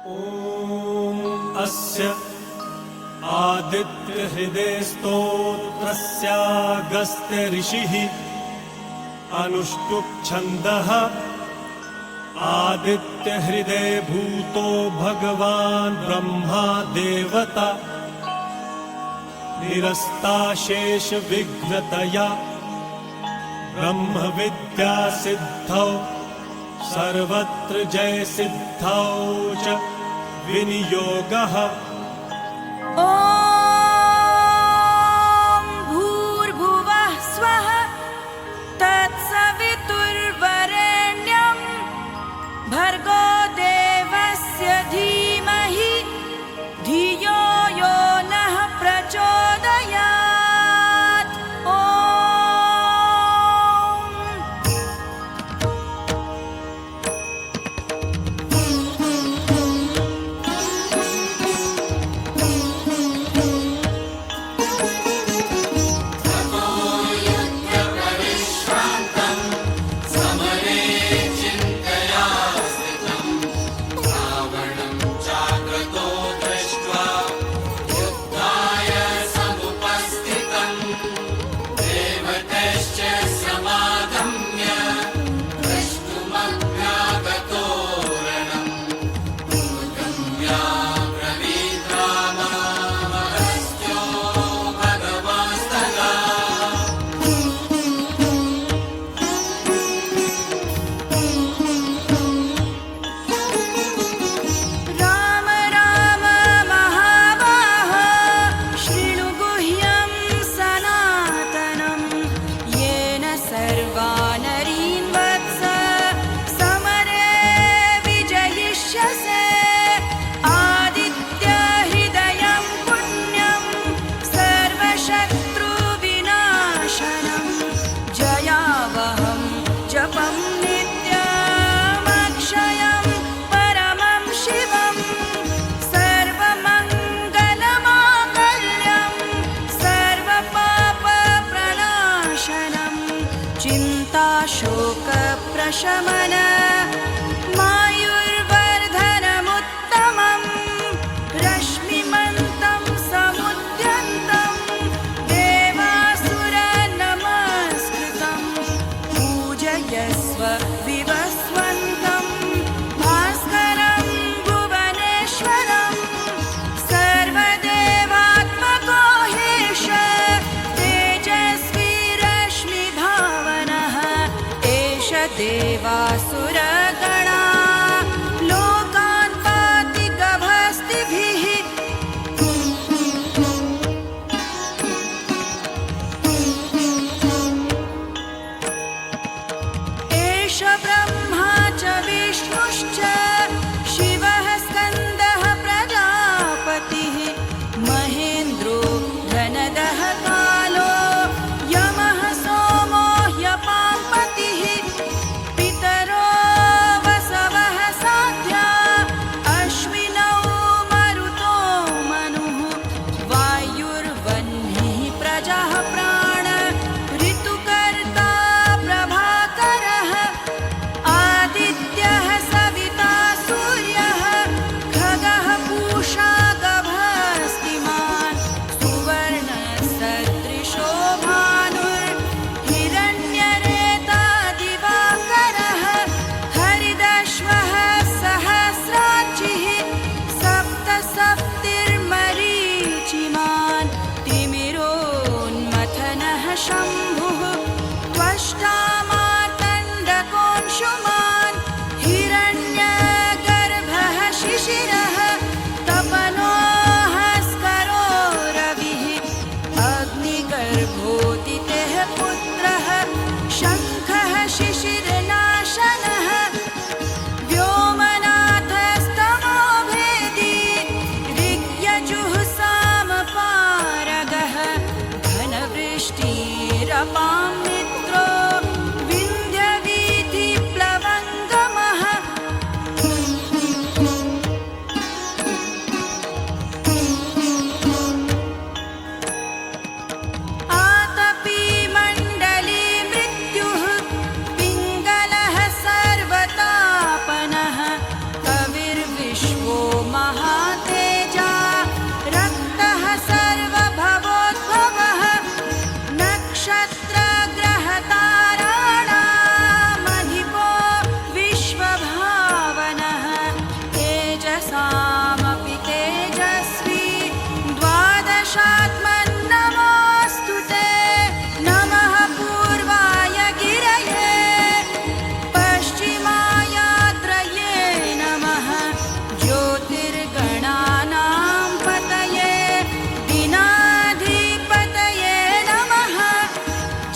ॐ अस्य आदित्यहृदयस्तोत्रस्यागस्त्य ऋषिः अनुष्टुप् छन्दः आदित्यहृदय भूतो भगवान् ब्रह्मा देवता निरस्ताशेष विघ्नतया ब्रह्मविद्या सिद्धौ सर्वत्र जय सिद्धौ च विनियोगः। ॐ भूर्भुवः स्वः तत्सवितुर्वरेण्यं भर्गो देवस्य धीमहि धियो यो नः प्रचोदयात्। शोकप्रशमन मायुर्वर्धनमुत्तमं रश्मिमन्तं समुद्यन्तं देवासुरनमस्कृतं पूजयस्व विवस्वन्तं भास्करं भुवनेश्वरं सर्वदेवात्मको हेश तेजस्वी रश्मिभावनः देवासुरगणा लोकान् पाति गभस्तिभिः। एष ब्रह्मा च विष्णुश्च शिवः स्कन्दः प्रजापतिः महेन्द्रो धनदः कालो यमः सोमो ह्यपाम्पतिः पितर महातेजा रक्तः सर्वभवोद्भवः नक्षत्रग्रहताराणामधिपो विश्वभावनः तेजसामपि तेजस्वी द्वादशात्मन्नमोऽस्तु ते नमः पूर्वाय गिरये पश्चिमायात्रये नमः ज्योतिर्गणानां पतये दिनाधिपतये नमः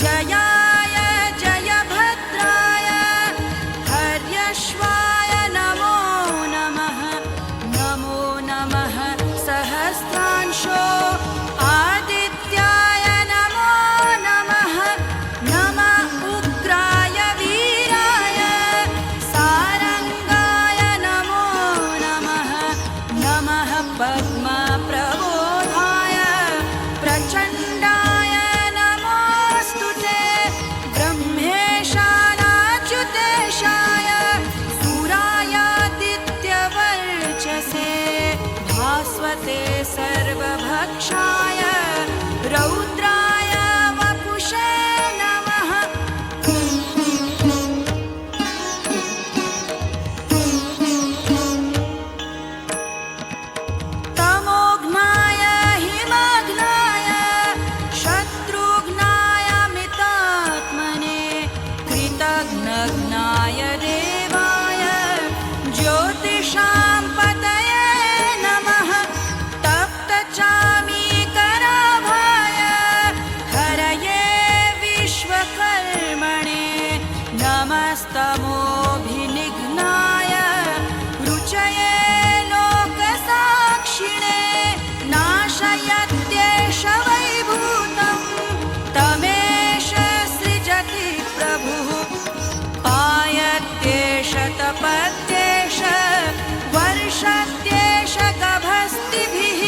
जयाय जयभद्राय हर्यश्वाय नमो नमः नमो नमः सहस्रांशो आदित्याय नमो नमः नम उग्राय वीराय सारंगाय नमो नमः नमः पद्मप्रबोधाय प्रचण्डाय नमोऽस्तु ते ब्रह्मेशानाच्युतेशाय सूरायादित्यवर्चसे भास्वते सर्वभक्षाय रौद्राय वपुषे नमः तमोघ्नाय हिमघ्नाय शत्रुघ्नाय मितात्मने कृतघ्नघ्नाय देवाय ज्योतिषां पतये नमः तप्तचामीकराभाय हरये विश्वकर्मणे नमस्तमोभिनिघ्नाय रुचये लोकसाक्षिणे नाशयत्येष वैभूतं तमेष सृजति प्रभुः पायत्येष तपत्येष वर्षत्येष गभस्तिभिः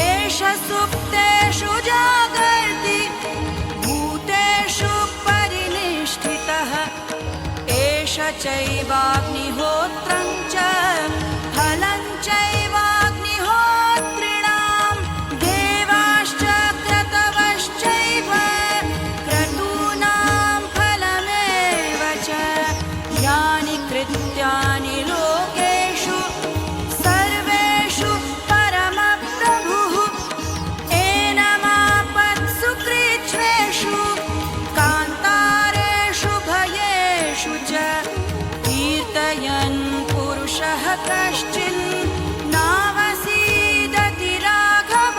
एष सुप्तेषु जागर्ति भूतेषु परिनिष्ठितः एष चैवाग्निहोत्रं च फलं चैवाग्निहोत्रिणां देवाश्च क्रतवश्चैव क्रतूनां फलमेव च यानि कृत्यानि लोकेषु सर्वेषु परमप्रभुः एनमापत्सु कृच्छ्रेषु कान्तारेषु भयेषु च कीर्तयन् पुरुषः कश्चिन्नावसीदति राघव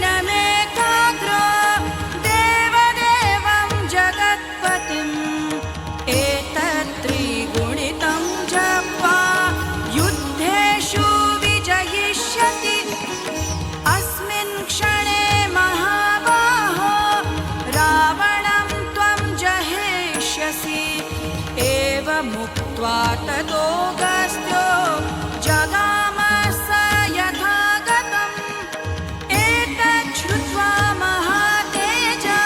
पूजयस्वैनमेकाग्रो देवदेवं जगत्पतिम् एतत्त्रिगुणितं जप्त्वा युद्धेषु विजयिष्यति अस्मिन् क्षणे महाबाहो रावणं त्वं जहिष्यसि एवमुक्त्वा ततोऽगस्त्यो जगाम स यथागतम् एतच्छ्रुत्वा महातेजा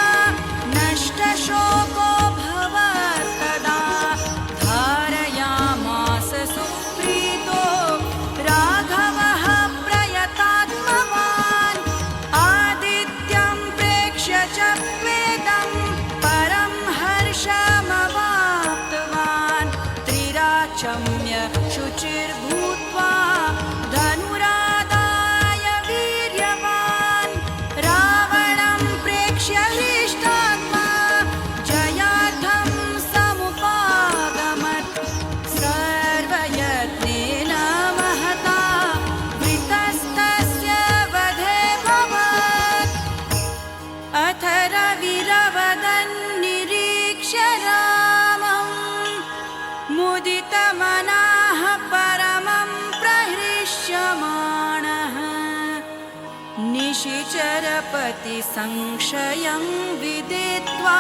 नष्टशोको भवत्तदा धारयामास सुप्रीतो राघवः प्रयतात्मवान् आदित्यं प्रेक्ष्य च वेदं परं हर्षमवाप्तवान् त्रिराचम्य शुचिर्भूत्वा धनुरादाय वीर्यवान् रावणं प्रेक्ष्य हृष्टात्मा जयार्थं समुपागमत् सर्वयत्नेन महता वृतस्तस्य वधे भवत् अथ रविरवदन्निरीक्ष्य रामं मुदितमनाः परमं प्रहृष्यमाणः निशिचरपतिसंशयं विदित्वा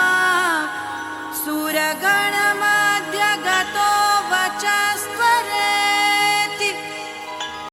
सुरगणमध्यगतो वचस्त्व